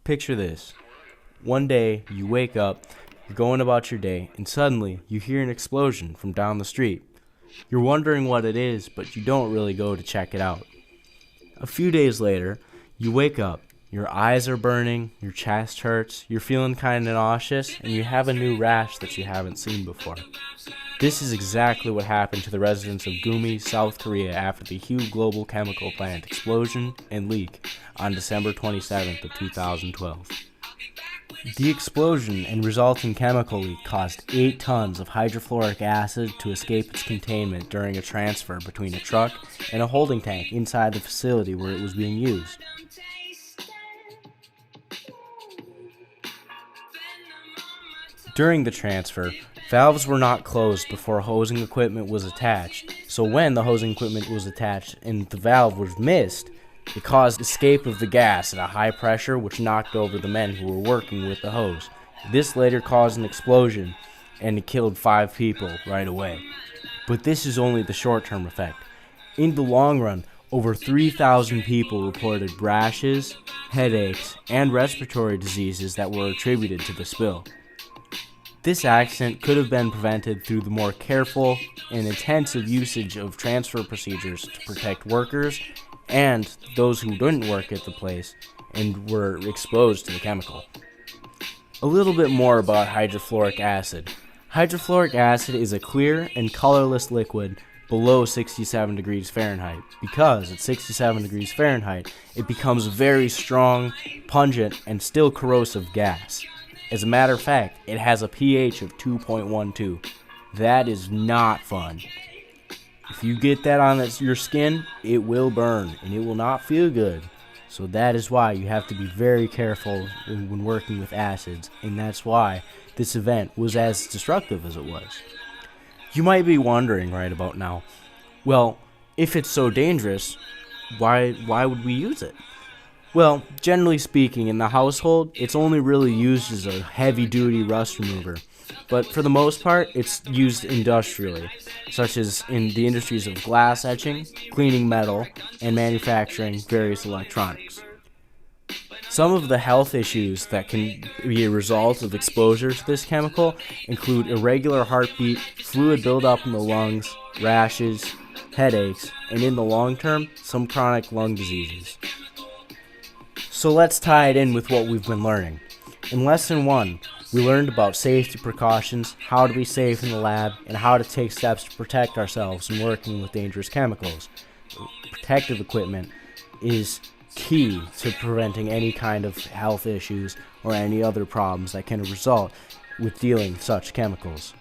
Picture this. One day, you wake up, you're going about your day, and suddenly you hear an explosion from down the street. You're wondering what it is, but you don't really go to check it out. A few days later, you wake up, your eyes are burning, your chest hurts, you're feeling kind of nauseous, and you have a new rash that you haven't seen before. This is exactly what happened to the residents of Gumi, South Korea after the huge global chemical plant explosion and leak on December 27th of 2012. The explosion and resulting chemical leak caused 8 tons of hydrofluoric acid to escape its containment during a transfer between a truck and a holding tank inside the facility where it was being used. During the transfer, valves were not closed before hosing equipment was attached, so when the hosing equipment was attached and the valve was missed, it caused escape of the gas at a high pressure which knocked over the men who were working with the hose. This later caused an explosion and it killed 5 people right away. But this is only the short-term effect. In the long run, over 3,000 people reported rashes, headaches, and respiratory diseases that were attributed to the spill. This accident could have been prevented through the more careful and intensive usage of transfer procedures to protect workers and those who didn't work at the place and were exposed to the chemical. A little bit more about hydrofluoric acid. Hydrofluoric acid is a clear and colorless liquid below 67 degrees Fahrenheit. Because at 67 degrees Fahrenheit, it becomes a very strong, pungent, and still corrosive gas. As a matter of fact, it has a pH of 2.12. That is not fun. If you get that on your skin, it will burn and it will not feel good. So that is why you have to be very careful when working with acids, and that's why this event was as destructive as it was. You might be wondering right about now, well, if it's so dangerous, why would we use it? Well, generally speaking, in the household, it's only really used as a heavy-duty rust remover. But for the most part, it's used industrially, such as in the industries of glass etching, cleaning metal, and manufacturing various electronics. Some of the health issues that can be a result of exposure to this chemical include irregular heartbeat, fluid buildup in the lungs, rashes, headaches, and in the long term, some chronic lung diseases. So let's tie it in with what we've been learning. In Lesson 1, we learned about safety precautions, how to be safe in the lab, and how to take steps to protect ourselves when working with dangerous chemicals. Protective equipment is key to preventing any kind of health issues or any other problems that can result with dealing with such chemicals.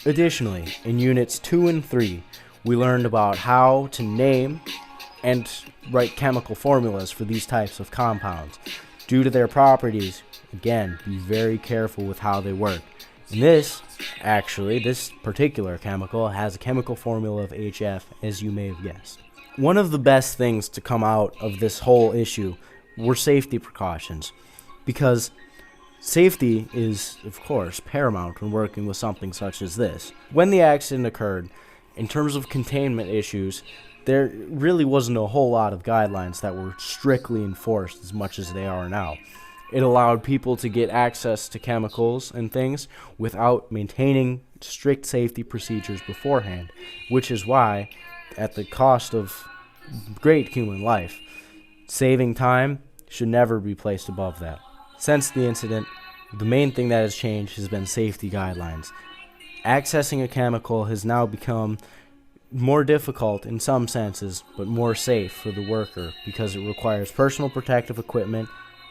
Additionally, in Units 2 and 3, we learned about how to name and write chemical formulas for these types of compounds. Due to their properties, again, be very careful with how they work. And this particular chemical has a chemical formula of HF, as you may have guessed. One of the best things to come out of this whole issue were safety precautions, because safety is, of course, paramount when working with something such as this. When the accident occurred, in terms of containment issues, there really wasn't a whole lot of guidelines that were strictly enforced as much as they are now. It allowed people to get access to chemicals and things without maintaining strict safety procedures beforehand, which is why, at the cost of great human life, saving time should never be placed above that. Since the incident, the main thing that has changed has been safety guidelines. Accessing a chemical has now become more difficult in some senses, but more safe for the worker because it requires personal protective equipment,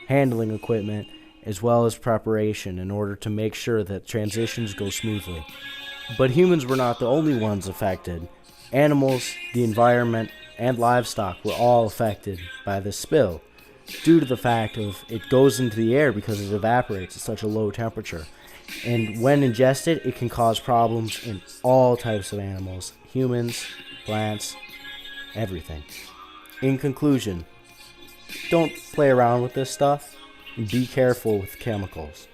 handling equipment, as well as preparation in order to make sure that transitions go smoothly. But humans were not the only ones affected. Animals, the environment, and livestock were all affected by this spill due to the fact of it goes into the air because it evaporates at such a low temperature. And when ingested, it can cause problems in all types of animals, humans, plants, everything. In conclusion, don't play around with this stuff and be careful with chemicals.